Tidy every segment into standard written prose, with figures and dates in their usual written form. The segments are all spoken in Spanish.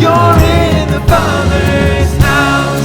You're in the Father's house.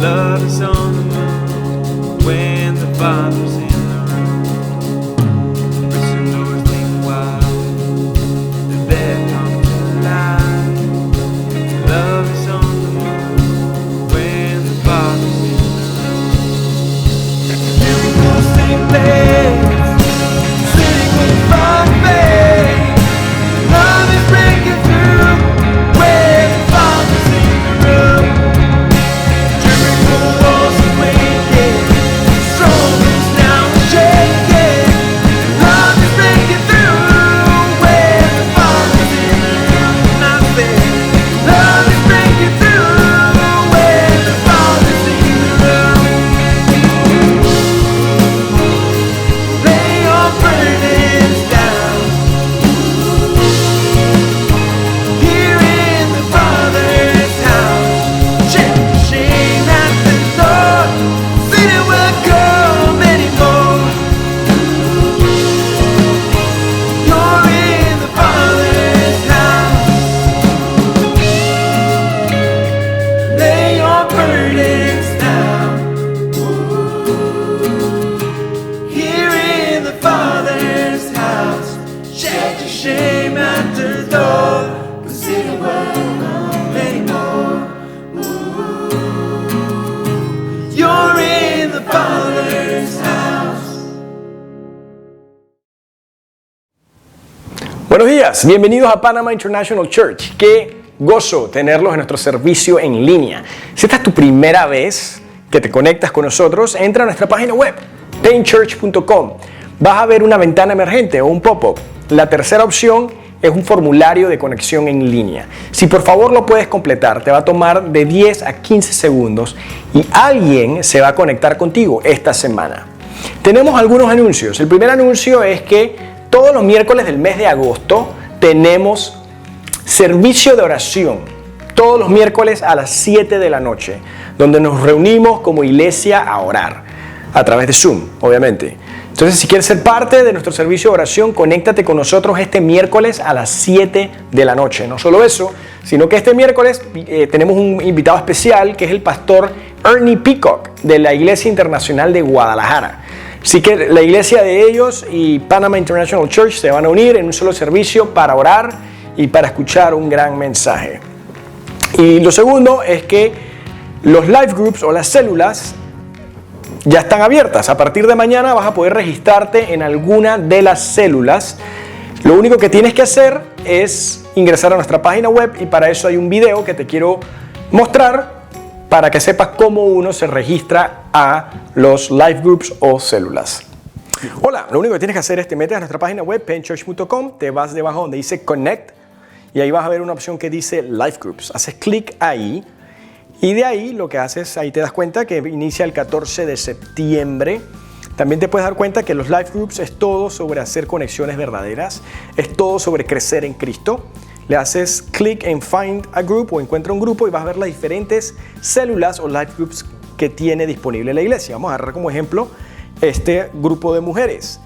Love is on the move when the Father's in the room. Prison doors think wide, the bed comes to life. Love is on the move when the Father's in the room. Miracles take place, sitting with my faith. Love is breaking through when the Father's in the room. Buenos días, bienvenidos a Panama International Church. Qué gozo tenerlos en nuestro servicio en línea. Si esta es tu primera vez que te conectas con nosotros, entra a nuestra página web, painchurch.com. Vas a ver una ventana emergente o un pop-up. La tercera opción es un formulario de conexión en línea. Si por favor lo puedes completar, te va a tomar de 10 a 15 segundos y alguien se va a conectar contigo esta semana. Tenemos algunos anuncios. El primer anuncio es que todos los miércoles del mes de agosto tenemos servicio de oración. Todos los miércoles a las 7 de la noche, donde nos reunimos como iglesia a orar. A través de Zoom, obviamente. Entonces, si quieres ser parte de nuestro servicio de oración, conéctate con nosotros este miércoles a las 7 de la noche. No solo eso, sino que este miércoles tenemos un invitado especial que es el pastor Ernie Peacock de la Iglesia Internacional de Guadalajara. Así que la iglesia de ellos y Panama International Church se van a unir en un solo servicio para orar y para escuchar un gran mensaje. Y lo segundo es que los life groups o las células ya están abiertas. A partir de mañana vas a poder registrarte en alguna de las células. Lo único que tienes que hacer es ingresar a nuestra página web y para eso hay un video que te quiero mostrar para que sepas cómo uno se registra a los life groups o células. Hola, lo único que tienes que hacer es te metes a nuestra página web, painchurch.com, te vas debajo donde dice Connect y ahí vas a ver una opción que dice Life Groups. Haces clic ahí y de ahí lo que haces, ahí te das cuenta que inicia el 14 de septiembre. También te puedes dar cuenta que los Life Groups es todo sobre hacer conexiones verdaderas, es todo sobre crecer en Cristo. Le haces clic en Find a Group o Encuentra un grupo y vas a ver las diferentes células o life groups que tiene disponible la iglesia. Vamos a agarrar como ejemplo este grupo de mujeres.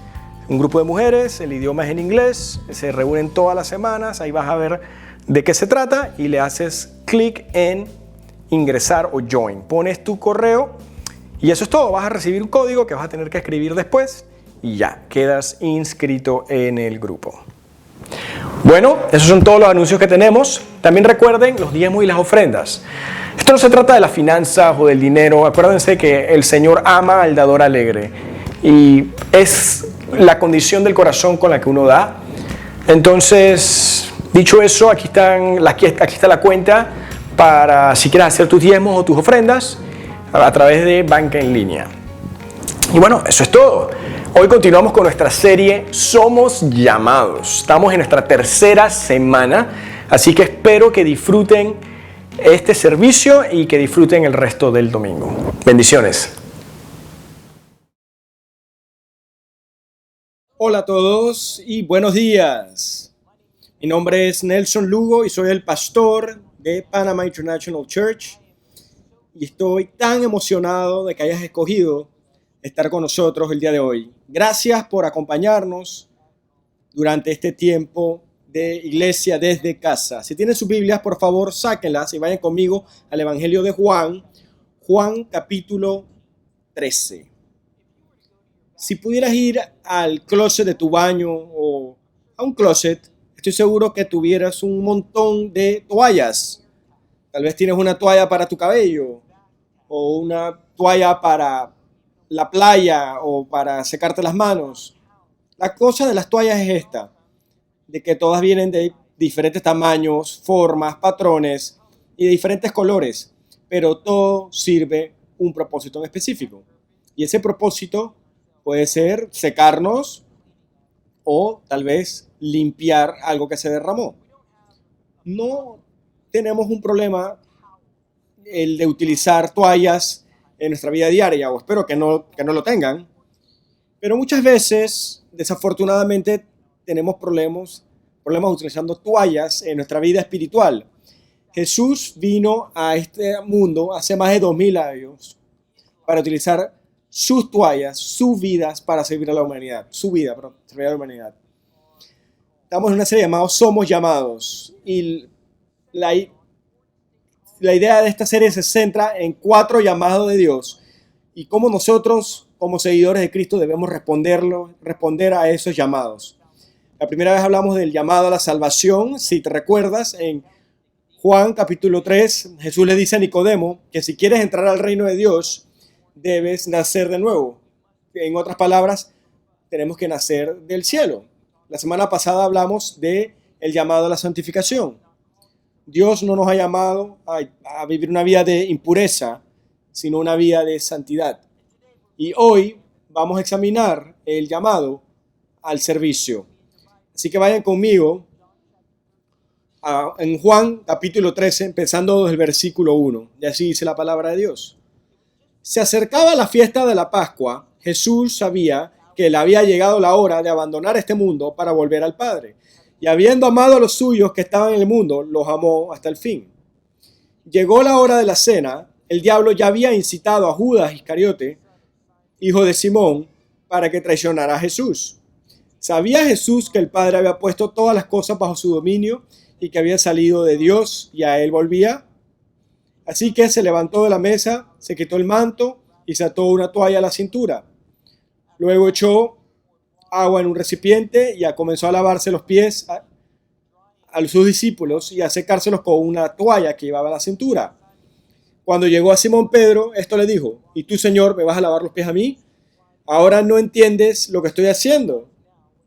Un grupo de mujeres, el idioma es en inglés, se reúnen todas las semanas, ahí vas a ver de qué se trata y le haces clic en ingresar o join. Pones tu correo y eso es todo. Vas a recibir un código que vas a tener que escribir después y ya, quedas inscrito en el grupo. Bueno, esos son todos los anuncios que tenemos. También recuerden los diezmos y las ofrendas. Esto no se trata de las finanzas o del dinero. Acuérdense que el Señor ama al dador alegre y es la condición del corazón con la que uno da. Entonces, dicho eso, aquí está la cuenta para si quieres hacer tus diezmos o tus ofrendas a través de banca en línea. Y bueno, eso es todo. Hoy continuamos con nuestra serie Somos Llamados. Estamos en nuestra tercera semana, así que espero que disfruten este servicio y que disfruten el resto del domingo. Bendiciones. Hola a todos y buenos días. Mi nombre es Nelson Lugo y soy el pastor de Panama International Church. Y estoy tan emocionado de que hayas escogido estar con nosotros el día de hoy. Gracias por acompañarnos durante este tiempo de iglesia desde casa. Si tienen sus Biblias, por favor, sáquenlas y vayan conmigo al Evangelio de Juan, Juan capítulo 13. Si pudieras ir al closet de tu baño o a un closet, estoy seguro que tuvieras un montón de toallas. Tal vez tienes una toalla para tu cabello o una toalla para la playa o para secarte las manos. La cosa de las toallas es esta, de que todas vienen de diferentes tamaños, formas, patrones y de diferentes colores, pero todo sirve un propósito en específico. Y ese propósito puede ser secarnos o tal vez limpiar algo que se derramó. No tenemos un problema el de utilizar toallas en nuestra vida diaria, o espero que no lo tengan, pero muchas veces, desafortunadamente, tenemos problemas utilizando toallas en nuestra vida espiritual. Jesús vino a este mundo hace más de 2000 años para utilizar sus toallas, sus vidas para servir a la humanidad, servir a la humanidad. Estamos en una serie llamada Somos Llamados y la idea de esta serie se centra en 4 llamados de Dios y cómo nosotros, como seguidores de Cristo, debemos responder a esos llamados. La primera vez hablamos del llamado a la salvación. Si te recuerdas, en Juan capítulo 3, Jesús le dice a Nicodemo que si quieres entrar al reino de Dios, debes nacer de nuevo. En otras palabras, tenemos que nacer del cielo. La semana pasada hablamos del llamado a la santificación. Dios no nos ha llamado a vivir una vida de impureza, sino una vida de santidad. Y hoy vamos a examinar el llamado al servicio. Así que vayan conmigo en Juan capítulo 13, empezando desde el versículo 1. Y así dice la palabra de Dios. Se acercaba la fiesta de la Pascua. Jesús sabía que le había llegado la hora de abandonar este mundo para volver al Padre. Y habiendo amado a los suyos que estaban en el mundo, los amó hasta el fin. Llegó la hora de la cena. El diablo ya había incitado a Judas Iscariote, hijo de Simón, para que traicionara a Jesús. ¿Sabía Jesús que el Padre había puesto todas las cosas bajo su dominio y que había salido de Dios y a él volvía? Así que se levantó de la mesa, se quitó el manto y se ató una toalla a la cintura. Luego echó agua en un recipiente y comenzó a lavarse los pies a sus discípulos y a secárselos con una toalla que llevaba a la cintura. Cuando llegó a Simón Pedro, esto le dijo: ¿Y tú, Señor, me vas a lavar los pies a mí? ¿Ahora no entiendes lo que estoy haciendo?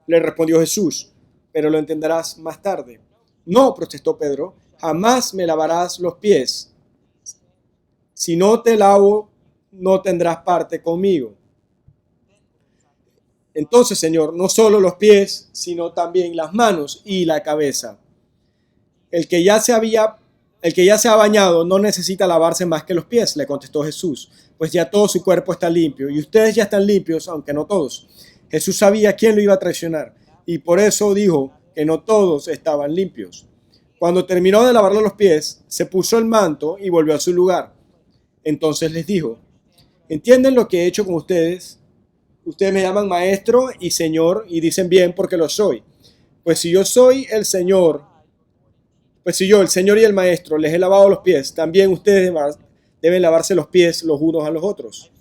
Le respondió Jesús: pero lo entenderás más tarde. No, protestó Pedro, jamás me lavarás los pies. Si no te lavo, no tendrás parte conmigo. Entonces, Señor, no solo los pies, sino también las manos y la cabeza. El que ya se ha bañado no necesita lavarse más que los pies, le contestó Jesús, pues ya todo su cuerpo está limpio, y ustedes ya están limpios, aunque no todos. Jesús sabía quién lo iba a traicionar, y por eso dijo que no todos estaban limpios. Cuando terminó de lavarle los pies, se puso el manto y volvió a su lugar. Entonces les dijo: ¿entienden lo que he hecho con ustedes? Ustedes me llaman maestro y señor y dicen bien porque lo soy. Pues si yo soy el Señor, pues si yo, el Señor y el maestro, les he lavado los pies, también ustedes deben lavarse los pies los unos a los otros.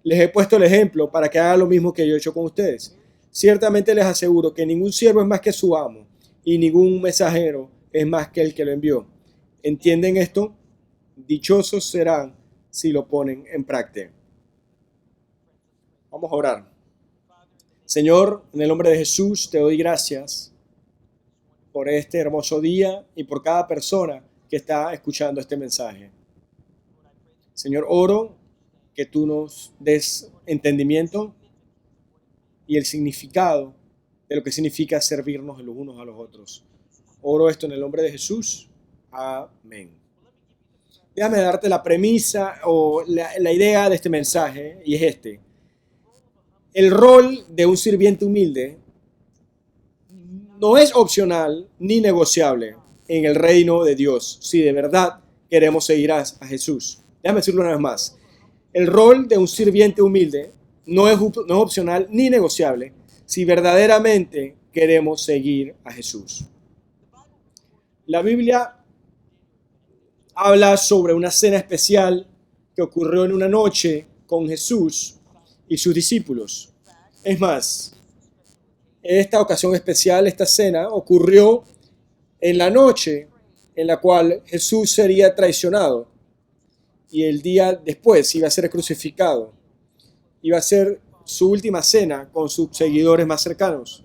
Les he puesto el ejemplo para que hagan lo mismo que yo he hecho con ustedes. Ciertamente les aseguro que ningún siervo es más que su amo y ningún mensajero es más que el que lo envió. ¿Entienden esto? Dichosos serán si lo ponen en práctica. Vamos a orar. Señor, en el nombre de Jesús te doy gracias por este hermoso día y por cada persona que está escuchando este mensaje. Señor, oro que tú nos des entendimiento y el significado de lo que significa servirnos los unos a los otros. Oro esto en el nombre de Jesús. Amén. Déjame darte la premisa o la idea de este mensaje, y es este. El rol de un sirviente humilde no es opcional ni negociable en el reino de Dios si de verdad queremos seguir a Jesús. Déjame decirlo una vez más. El rol de un sirviente humilde no es opcional ni negociable si verdaderamente queremos seguir a Jesús. La Biblia habla sobre una cena especial que ocurrió en una noche con Jesús y sus discípulos. Es más, esta ocasión especial, esta cena, ocurrió en la noche en la cual Jesús sería traicionado y el día después iba a ser crucificado. Iba a ser su última cena con sus seguidores más cercanos.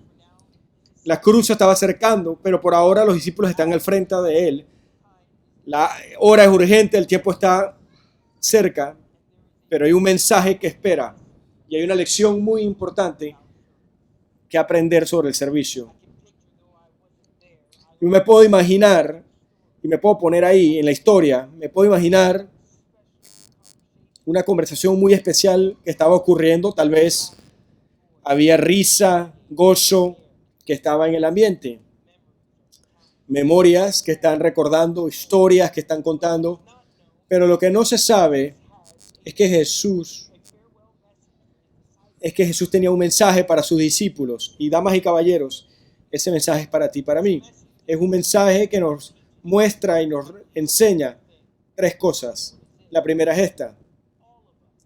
La cruz se estaba acercando, pero por ahora los discípulos están al frente de él. La hora es urgente, el tiempo está cerca, pero hay un mensaje que espera y hay una lección muy importante que aprender sobre el servicio. Yo me puedo imaginar, y me puedo poner ahí en la historia, me puedo imaginar una conversación muy especial que estaba ocurriendo, tal vez había risa, gozo que estaba en el ambiente, memorias que están recordando, historias que están contando, pero lo que no se sabe es que Jesús tenía un mensaje para sus discípulos. Y damas y caballeros, ese mensaje es para ti y para mí. Es un mensaje que nos muestra y nos enseña tres cosas. La primera es esta.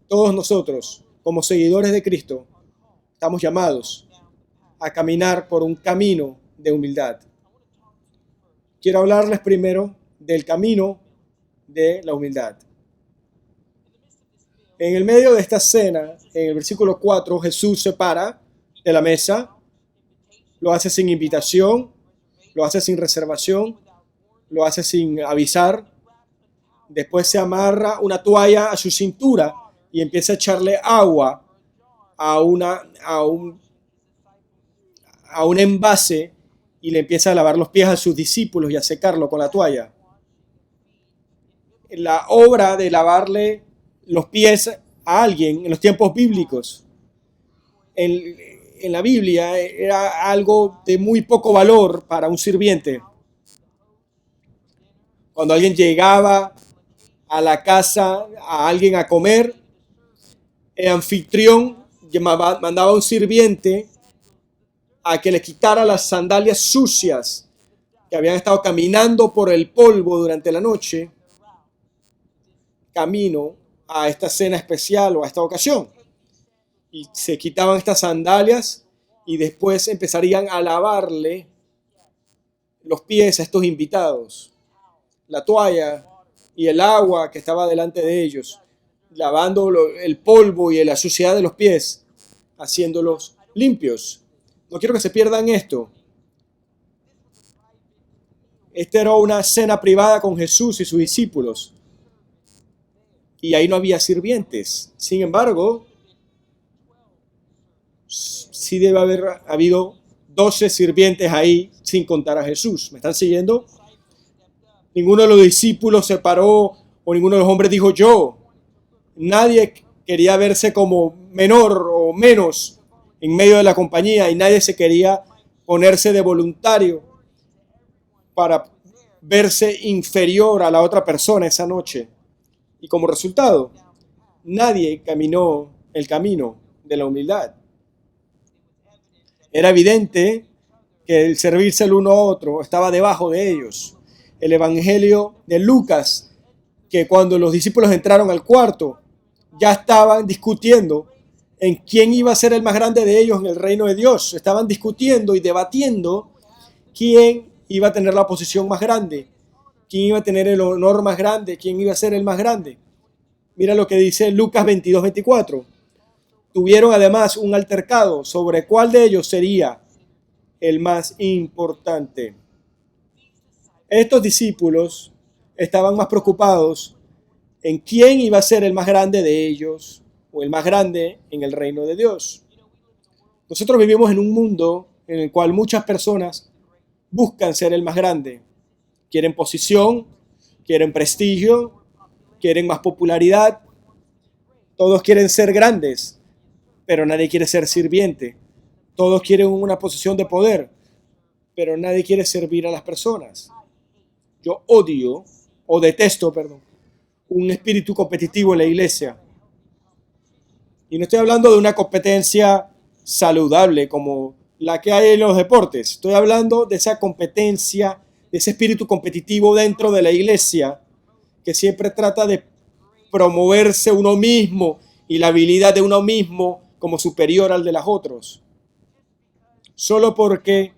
Todos nosotros, como seguidores de Cristo, estamos llamados a caminar por un camino de humildad. Quiero hablarles primero del camino de la humildad. En el medio de esta cena, en el versículo 4, Jesús se para de la mesa, lo hace sin invitación, lo hace sin reservación, lo hace sin avisar. Después se amarra una toalla a su cintura y empieza a echarle agua a un envase y le empieza a lavar los pies a sus discípulos y a secarlo con la toalla. La obra de lavarle los pies a alguien en los tiempos bíblicos, en la Biblia, era algo de muy poco valor para un sirviente. Cuando alguien llegaba a la casa a alguien a comer, el anfitrión mandaba a un sirviente a que le quitara las sandalias sucias que habían estado caminando por el polvo durante la noche, camino a esta cena especial o a esta ocasión. Y se quitaban estas sandalias y después empezarían a lavarle los pies a estos invitados. La toalla y el agua que estaba delante de ellos, lavando el polvo y la suciedad de los pies, haciéndolos limpios. No quiero que se pierdan esto. Esta era una cena privada con Jesús y sus discípulos. Y ahí no había sirvientes. Sin embargo, sí debe haber habido 12 sirvientes ahí sin contar a Jesús. ¿Me están siguiendo? Ninguno de los discípulos se paró o ninguno de los hombres dijo yo. Nadie quería verse como menor o menos en medio de la compañía y nadie se quería ponerse de voluntario para verse inferior a la otra persona esa noche. Y como resultado, nadie caminó el camino de la humildad. Era evidente que el servirse el uno a otro estaba debajo de ellos. El Evangelio de Lucas, que cuando los discípulos entraron al cuarto, ya estaban discutiendo en quién iba a ser el más grande de ellos en el reino de Dios. Estaban discutiendo y debatiendo quién iba a tener la posición más grande, quién iba a tener el honor más grande, quién iba a ser el más grande. Mira lo que dice Lucas 22:24. Tuvieron además un altercado sobre cuál de ellos sería el más importante. Estos discípulos estaban más preocupados en quién iba a ser el más grande de ellos o el más grande en el reino de Dios. Nosotros vivimos en un mundo en el cual muchas personas buscan ser el más grande. Quieren posición, quieren prestigio, quieren más popularidad. Todos quieren ser grandes, pero nadie quiere ser sirviente. Todos quieren una posición de poder, pero nadie quiere servir a las personas. Yo odio, o detesto, un espíritu competitivo en la iglesia. Y no estoy hablando de una competencia saludable como la que hay en los deportes. Estoy hablando de esa competencia, de ese espíritu competitivo dentro de la iglesia que siempre trata de promoverse uno mismo y la habilidad de uno mismo como superior al de los otros. Solo porque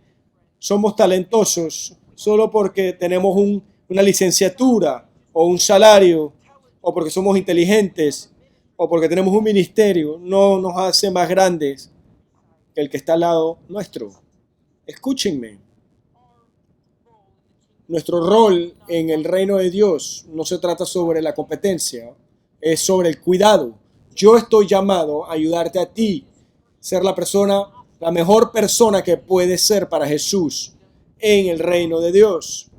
somos talentosos, solo porque tenemos una licenciatura o un salario, o porque somos inteligentes, o porque tenemos un ministerio, no nos hace más grandes que el que está al lado nuestro. Escúchenme. Nuestro rol en el reino de Dios no se trata sobre la competencia, es sobre el cuidado. Yo estoy llamado a ayudarte a ti, ser la mejor persona que puedes ser para Jesús en el reino de Dios.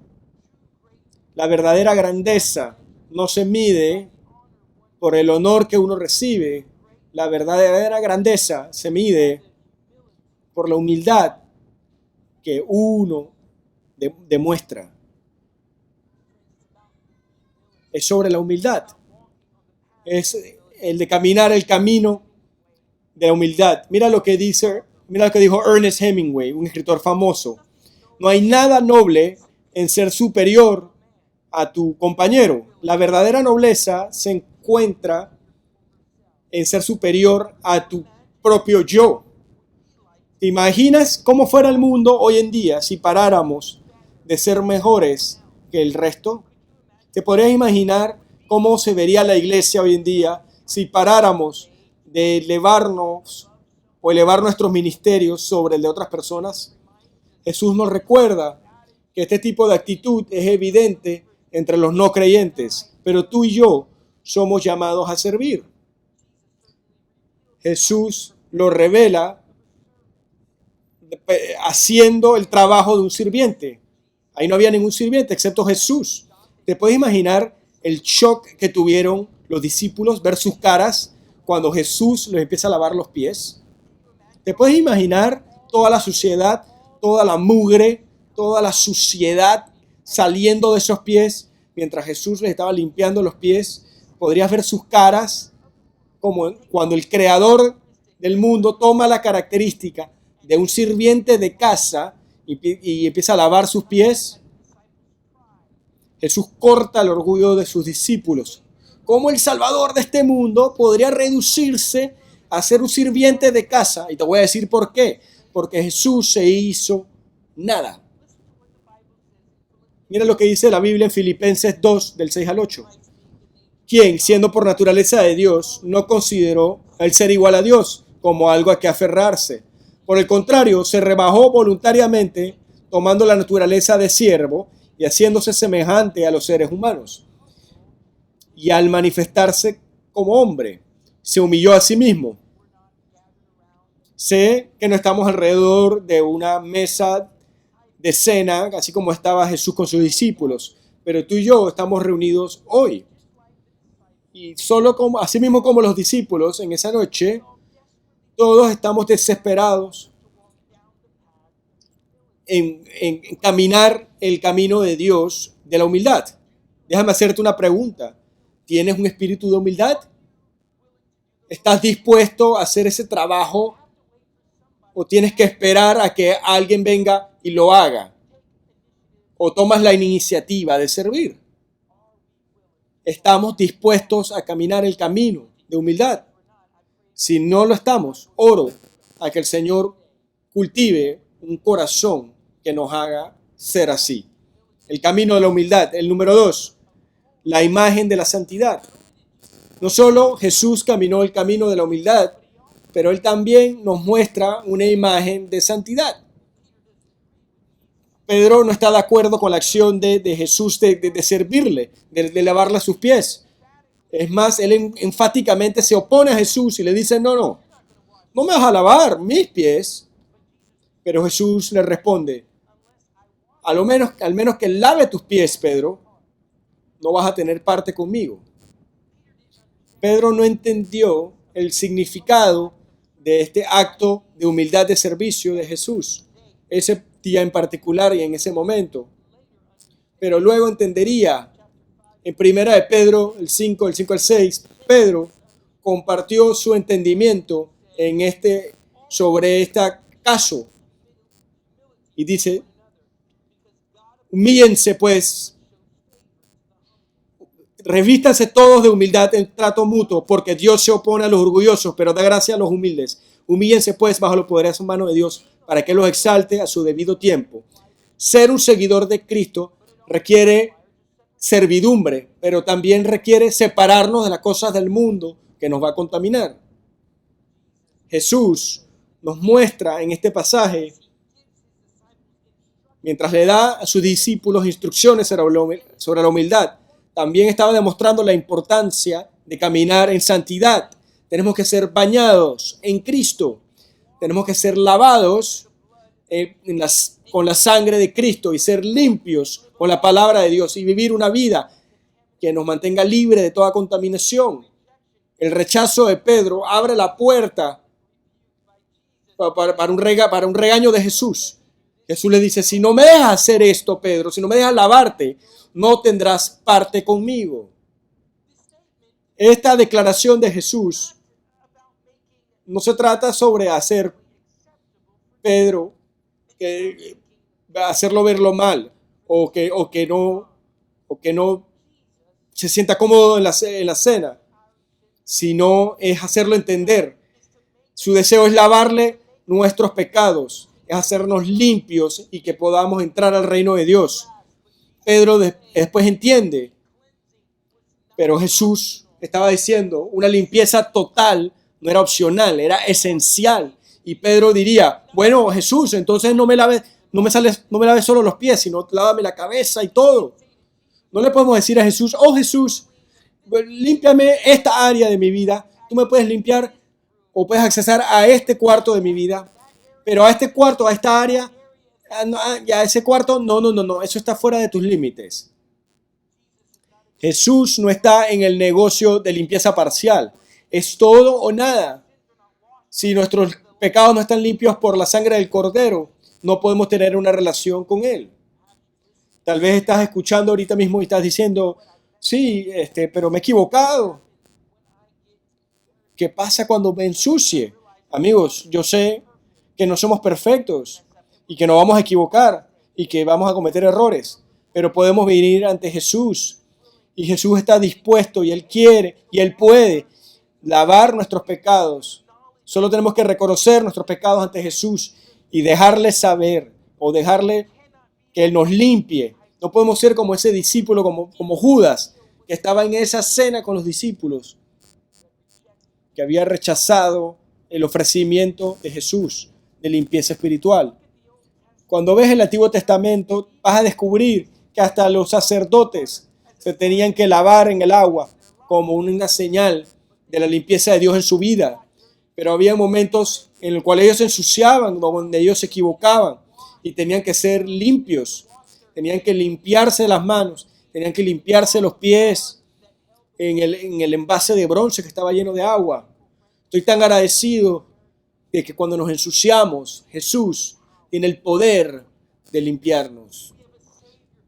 La verdadera grandeza no se mide por el honor que uno recibe. La verdadera grandeza se mide por la humildad que uno demuestra. Es sobre la humildad. Es el de caminar el camino de la humildad. Mira lo que dijo Ernest Hemingway, un escritor famoso. No hay nada noble en ser superior a tu compañero. La verdadera nobleza se encuentra en ser superior a tu propio yo. ¿Te imaginas cómo fuera el mundo hoy en día si paráramos de ser mejores que el resto? ¿Te podrías imaginar cómo se vería la iglesia hoy en día si paráramos de elevarnos o elevar nuestros ministerios sobre el de otras personas? Jesús nos recuerda que este tipo de actitud es evidente entre los no creyentes, pero tú y yo somos llamados a servir. Jesús lo revela haciendo el trabajo de un sirviente. Ahí no había ningún sirviente excepto Jesús. ¿Te puedes imaginar el shock que tuvieron los discípulos, ver sus caras cuando Jesús les empieza a lavar los pies? ¿Te puedes imaginar toda la suciedad, toda la mugre, toda la suciedad saliendo de esos pies mientras Jesús les estaba limpiando los pies? Podrías ver sus caras como cuando el creador del mundo toma la característica de un sirviente de casa y empieza a lavar sus pies. Jesús corta el orgullo de sus discípulos. ¿Cómo el Salvador de este mundo podría reducirse a ser un sirviente de casa? Y te voy a decir por qué. Porque Jesús se hizo nada. Mira lo que dice la Biblia en Filipenses 2, del 6 al 8. Quien, siendo por naturaleza de Dios, no consideró el ser igual a Dios como algo a que aferrarse. Por el contrario, se rebajó voluntariamente, tomando la naturaleza de siervo y haciéndose semejante a los seres humanos. Y al manifestarse como hombre, se humilló a sí mismo. Sé que no estamos alrededor de una mesa de cena, así como estaba Jesús con sus discípulos, pero tú y yo estamos reunidos hoy. Y así mismo como los discípulos en esa noche, todos estamos desesperados en caminar el camino de Dios, de la humildad. Déjame hacerte una pregunta. ¿Tienes un espíritu de humildad? ¿Estás dispuesto a hacer ese trabajo o tienes que esperar a que alguien venga y lo haga, o tomas la iniciativa de servir. ¿Estamos dispuestos a caminar el camino de humildad? Si no lo estamos, oro a que el Señor cultive un corazón que nos haga ser así. El camino de la humildad. El número 2, la imagen de la santidad. No solo Jesús caminó el camino de la humildad, pero Él también nos muestra una imagen de santidad. Pedro no está de acuerdo con la acción de Jesús de servirle, de lavarle sus pies. Es más, él enfáticamente se opone a Jesús y le dice, no me vas a lavar mis pies. Pero Jesús le responde, al menos que lave tus pies, Pedro, no vas a tener parte conmigo. Pedro no entendió el significado de este acto de humildad de servicio de Jesús, ese día en particular y en ese momento. Pero luego entendería, en primera de Pedro, el 5 al 6, Pedro compartió su entendimiento sobre este caso. Y dice, humíllense pues, revístanse todos de humildad en trato mutuo, porque Dios se opone a los orgullosos, pero da gracia a los humildes. Humíllense pues bajo la poderosa mano de Dios, para que los exalte a su debido tiempo. Ser un seguidor de Cristo requiere servidumbre, pero también requiere separarnos de las cosas del mundo que nos va a contaminar. Jesús nos muestra en este pasaje, mientras le da a sus discípulos instrucciones sobre la humildad, también estaba demostrando la importancia de caminar en santidad. Tenemos que ser bañados en Cristo. Tenemos que ser lavados con la sangre de Cristo y ser limpios con la palabra de Dios y vivir una vida que nos mantenga libre de toda contaminación. El rechazo de Pedro abre la puerta para un regaño de Jesús. Jesús le dice, si no me dejas hacer esto, Pedro, si no me dejas lavarte, no tendrás parte conmigo. Esta declaración de Jesús no se trata sobre hacer Pedro, hacerlo verlo mal, o que no se sienta cómodo en la cena, sino es hacerlo entender. Su deseo es lavarle nuestros pecados, es hacernos limpios y que podamos entrar al reino de Dios. Pedro después entiende, pero Jesús estaba diciendo, una limpieza total no era opcional, era esencial. Y Pedro diría, bueno, Jesús, entonces no me laves solo los pies, sino lávame la cabeza y todo. No le podemos decir a Jesús, oh Jesús, límpiame esta área de mi vida. Tú me puedes limpiar o puedes accesar a este cuarto de mi vida, pero a este cuarto, a esta área, ya ese cuarto, no, eso está fuera de tus límites. Jesús no está en el negocio de limpieza parcial, es todo o nada. Si nuestros pecados no están limpios por la sangre del Cordero, no podemos tener una relación con Él. Tal vez estás escuchando ahorita mismo y estás diciendo, sí, pero me he equivocado. ¿Qué pasa cuando me ensucie? Amigos, yo sé que no somos perfectos y que nos vamos a equivocar y que vamos a cometer errores, pero podemos venir ante Jesús y Jesús está dispuesto y Él quiere y Él puede lavar nuestros pecados. Solo tenemos que reconocer nuestros pecados ante Jesús y dejarle saber o dejarle que Él nos limpie. No podemos ser como ese discípulo, como Judas, que estaba en esa cena con los discípulos, que había rechazado el ofrecimiento de Jesús de limpieza espiritual. Cuando ves el Antiguo Testamento, vas a descubrir que hasta los sacerdotes se tenían que lavar en el agua como una señal de la limpieza de Dios en su vida. Pero había momentos en los cuales ellos se ensuciaban, donde ellos se equivocaban y tenían que ser limpios. Tenían que limpiarse las manos, tenían que limpiarse los pies en el envase de bronce que estaba lleno de agua. Estoy tan agradecido de que cuando nos ensuciamos, Jesús tiene el poder de limpiarnos.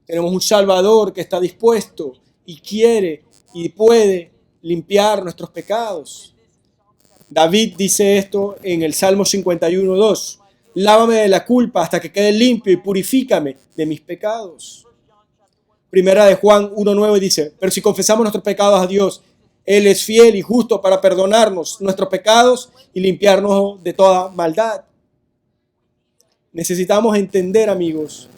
Tenemos un Salvador que está dispuesto y quiere y puede limpiar nuestros pecados. David dice esto en el Salmo 51:2. Lávame de la culpa hasta que quede limpio y purifícame de mis pecados. Primera de Juan 1:9 dice, pero si confesamos nuestros pecados a Dios, Él es fiel y justo para perdonarnos nuestros pecados y limpiarnos de toda maldad. Necesitamos entender, amigos,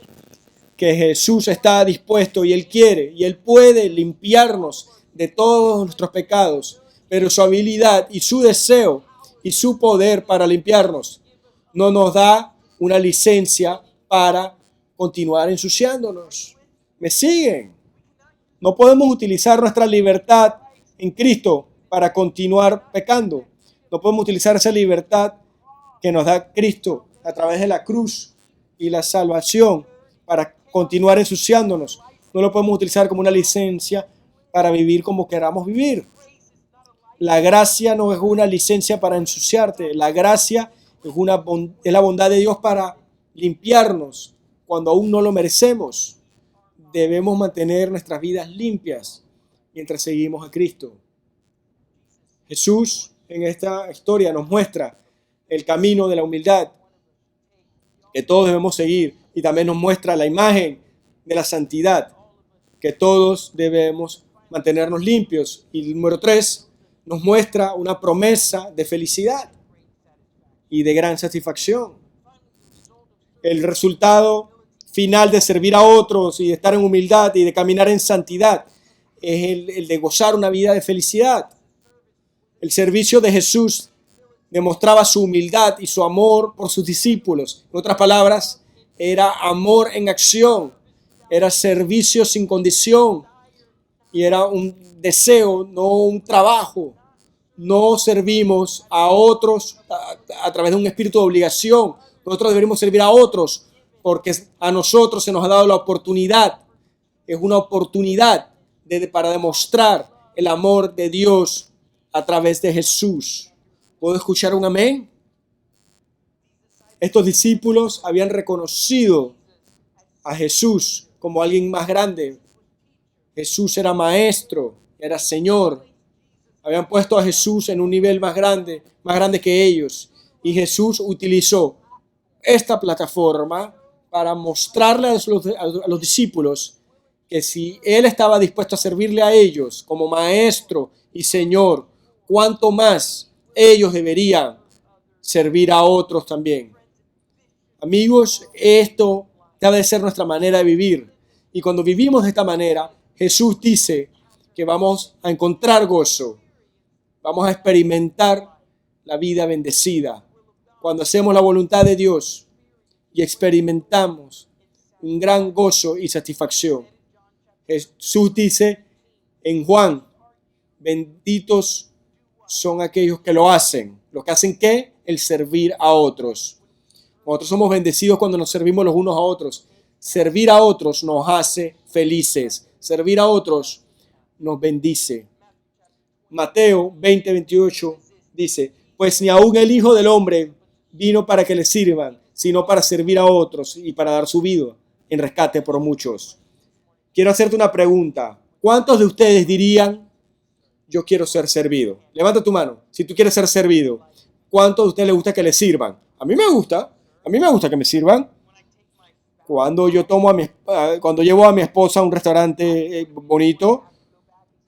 que Jesús está dispuesto y Él quiere y Él puede limpiarnos de todos nuestros pecados, pero su habilidad y su deseo y su poder para limpiarnos no nos da una licencia para continuar ensuciándonos. ¿Me siguen? No podemos utilizar nuestra libertad en Cristo para continuar pecando. No podemos utilizar esa libertad que nos da Cristo a través de la cruz y la salvación para continuar ensuciándonos. No lo podemos utilizar como una licencia para vivir como queramos vivir. La gracia no es una licencia para ensuciarte. La gracia es la bondad de Dios para limpiarnos cuando aún no lo merecemos. Debemos mantener nuestras vidas limpias mientras seguimos a Cristo. Jesús en esta historia nos muestra el camino de la humildad que todos debemos seguir y también nos muestra la imagen de la santidad que todos debemos mantenernos limpios. Y número 3, nos muestra una promesa de felicidad y de gran satisfacción. El resultado final de servir a otros y de estar en humildad y de caminar en santidad es el de gozar una vida de felicidad. El servicio de Jesús demostraba su humildad y su amor por sus discípulos. En otras palabras, era amor en acción, era servicio sin condición y era un deseo, no un trabajo. No servimos a otros a través de un espíritu de obligación. Nosotros deberíamos servir a otros porque a nosotros se nos ha dado la oportunidad. Es una oportunidad para demostrar el amor de Dios a través de Jesús. ¿Puedo escuchar un amén? Estos discípulos habían reconocido a Jesús como alguien más grande. Jesús era maestro, era Señor. Habían puesto a Jesús en un nivel más grande que ellos. Y Jesús utilizó esta plataforma para mostrarle a los discípulos que si Él estaba dispuesto a servirle a ellos como maestro y Señor, cuánto más ellos deberían servir a otros también. Amigos, esto debe ser nuestra manera de vivir. Y cuando vivimos de esta manera, Jesús dice que vamos a encontrar gozo. Vamos a experimentar la vida bendecida. Cuando hacemos la voluntad de Dios y experimentamos un gran gozo y satisfacción. Jesús dice en Juan, benditos son aquellos que lo hacen. ¿Los que hacen qué? El servir a otros. Nosotros somos bendecidos cuando nos servimos los unos a otros. Servir a otros nos hace felices. Servir a otros nos bendice. Mateo 20:28 dice, pues ni aun el Hijo del Hombre vino para que le sirvan, sino para servir a otros y para dar su vida en rescate por muchos. Quiero hacerte una pregunta. ¿Cuántos de ustedes dirían, yo quiero ser servido? Levanta tu mano. Si tú quieres ser servido, ¿cuántos de ustedes les gusta que les sirvan? A mí me gusta que me sirvan. Cuando llevo a mi esposa a un restaurante bonito,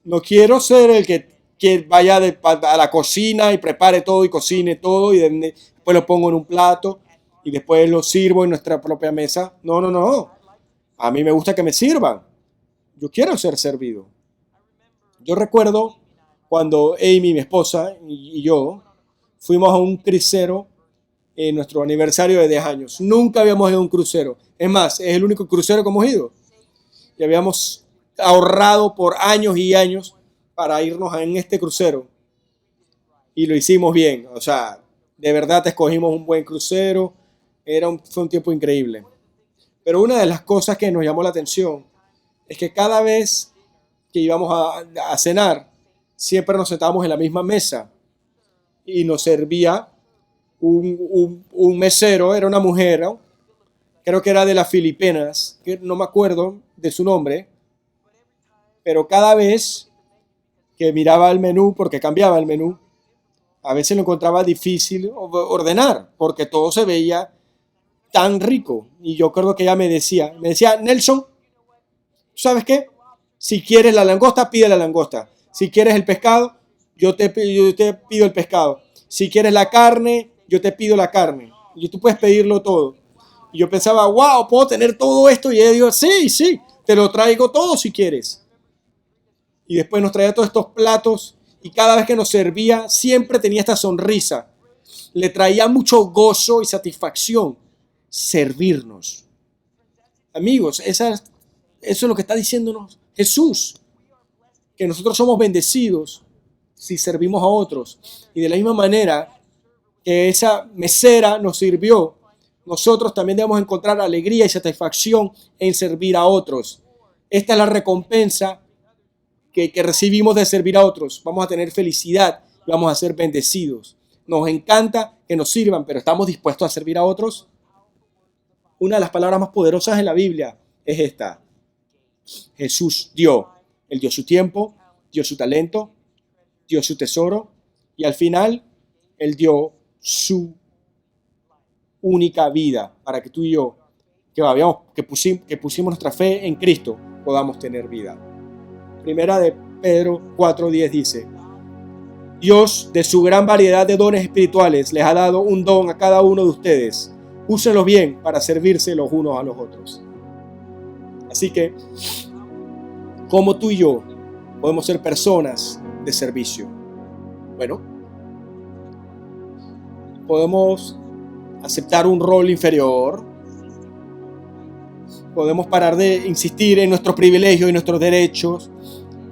no quiero ser el que vaya a la cocina y prepare todo y cocine todo y después lo pongo en un plato y después lo sirvo en nuestra propia mesa. No. A mí me gusta que me sirvan. Yo quiero ser servido. Yo recuerdo cuando Amy, mi esposa, y yo fuimos a un crucero en nuestro aniversario de 10 años. Nunca habíamos ido a un crucero. Es más, es el único crucero que hemos ido. Y habíamos ahorrado por años y años para irnos en este crucero. Y lo hicimos bien. O sea, de verdad escogimos un buen crucero. Fue un tiempo increíble. Pero una de las cosas que nos llamó la atención es que cada vez que íbamos a cenar, siempre nos sentábamos en la misma mesa y nos servía un mesero, era una mujer, ¿no? Creo que era de las Filipinas, que no me acuerdo de su nombre, pero cada vez que miraba el menú, porque cambiaba el menú, A veces lo encontraba difícil ordenar porque todo se veía tan rico. Y yo creo que ella me decía, Nelson, ¿sabes qué? Si quieres la langosta, pide la langosta. Si quieres el pescado, yo te pido el pescado. Si quieres la carne, yo te pido la carne. Y tú puedes pedirlo todo. Y yo pensaba, wow, ¿puedo tener todo esto? Y ella dijo, sí, te lo traigo todo si quieres. Y después nos traía todos estos platos y cada vez que nos servía siempre tenía esta sonrisa. Le traía mucho gozo y satisfacción servirnos. Amigos, eso es lo que está diciéndonos Jesús, que nosotros somos bendecidos si servimos a otros. Y de la misma manera que esa mesera nos sirvió, nosotros también debemos encontrar alegría y satisfacción en servir a otros. Esta es la recompensa que recibimos de servir a otros. Vamos a tener felicidad y vamos a ser bendecidos. Nos encanta que nos sirvan, pero ¿estamos dispuestos a servir a otros? Una de las palabras más poderosas en la Biblia es esta. Jesús Él dio su tiempo, dio su talento, dio su tesoro y al final Él dio su única vida para que tú y yo, que pusimos nuestra fe en Cristo, podamos tener vida. Primera de Pedro 4:10 dice, Dios, de su gran variedad de dones espirituales, les ha dado un don a cada uno de ustedes. Úsenlos bien para servirse los unos a los otros. Así que, ¿cómo tú y yo podemos ser personas de servicio? Bueno, podemos aceptar un rol inferior. Podemos parar de insistir en nuestros privilegios y nuestros derechos.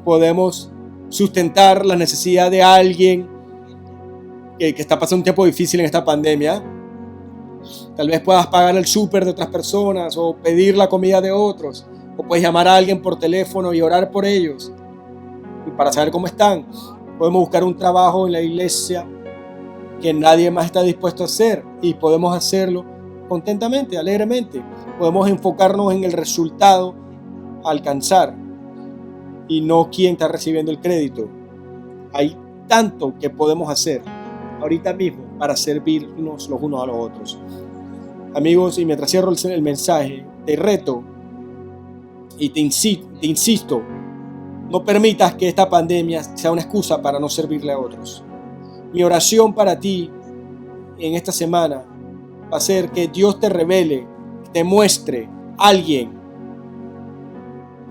Podemos sustentar la necesidad de alguien que está pasando un tiempo difícil en esta pandemia. Tal vez puedas pagar el súper de otras personas o pedir la comida de otros. O puedes llamar a alguien por teléfono y orar por ellos y para saber cómo están. Podemos buscar un trabajo en la iglesia que nadie más está dispuesto a hacer y podemos hacerlo contentamente, alegremente. Podemos enfocarnos en el resultado a alcanzar y no quién está recibiendo el crédito. Hay tanto que podemos hacer ahorita mismo para servirnos los unos a los otros. Amigos, y mientras cierro el mensaje, te reto y te insisto, no permitas que esta pandemia sea una excusa para no servirle a otros. Mi oración para ti en esta semana va a ser que Dios te revele, te muestre a alguien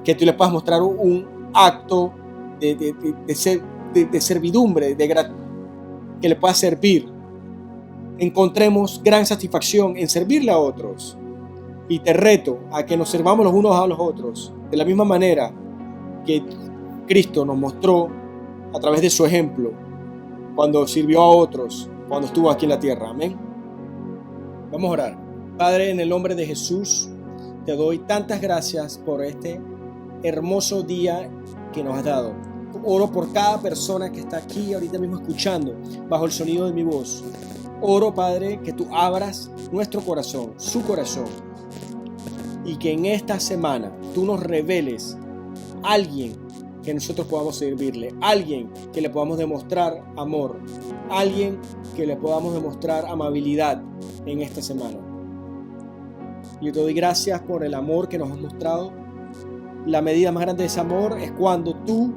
que tú le puedas mostrar un acto de servidumbre, que le pueda servir. Encontremos gran satisfacción en servirle a otros. Y te reto a que nos sirvamos los unos a los otros de la misma manera que Cristo nos mostró a través de su ejemplo cuando sirvió a otros, cuando estuvo aquí en la tierra. Amén. Vamos a orar. Padre, en el nombre de Jesús, te doy tantas gracias por este hermoso día que nos has dado. Oro por cada persona que está aquí ahorita mismo escuchando bajo el sonido de mi voz. Oro, Padre, que tú abras nuestro corazón, su corazón, y que en esta semana tú nos reveles a alguien que nosotros podamos servirle, alguien que le podamos demostrar amor, alguien que le podamos demostrar amabilidad en esta semana. Yo te doy gracias por el amor que nos has mostrado. La medida más grande de ese amor es cuando tú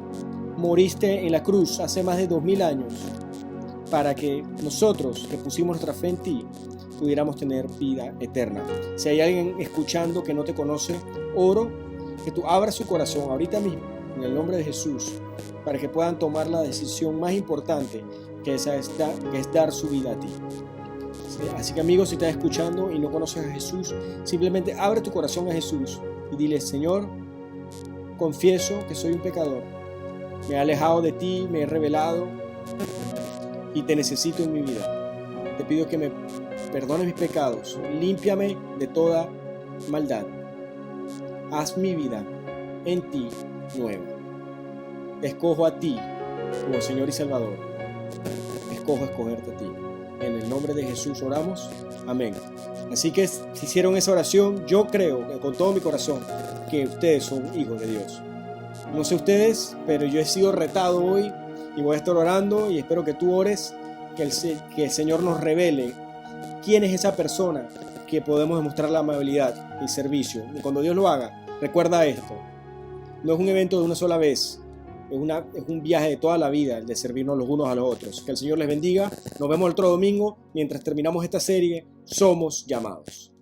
moriste en la cruz hace más de 2000 años para que nosotros que pusimos nuestra fe en ti pudiéramos tener vida eterna. Si hay alguien escuchando que no te conoce, oro que tú abras su corazón ahorita mismo en el nombre de Jesús para que puedan tomar la decisión más importante que es dar su vida a ti. Así que amigos, si estás escuchando y no conoces a Jesús, simplemente abre tu corazón a Jesús y dile: Señor, confieso que soy un pecador, me he alejado de ti, me he rebelado y te necesito en mi vida. Te pido que me perdones mis pecados, límpiame de toda maldad, haz mi vida en ti nueva. Te escojo a ti como Señor y Salvador, escojo escogerte a ti. En el nombre de Jesús oramos, amén. Así que si hicieron esa oración, yo creo con todo mi corazón que ustedes son hijos de Dios. No sé ustedes, pero yo he sido retado hoy y voy a estar orando y espero que tú ores, que el Señor nos revele quién es esa persona que podemos demostrar la amabilidad y servicio. Y cuando Dios lo haga, recuerda esto. No es un evento de una sola vez. Es un viaje de toda la vida, el de servirnos los unos a los otros. Que el Señor les bendiga. Nos vemos el otro domingo mientras terminamos esta serie. Somos llamados.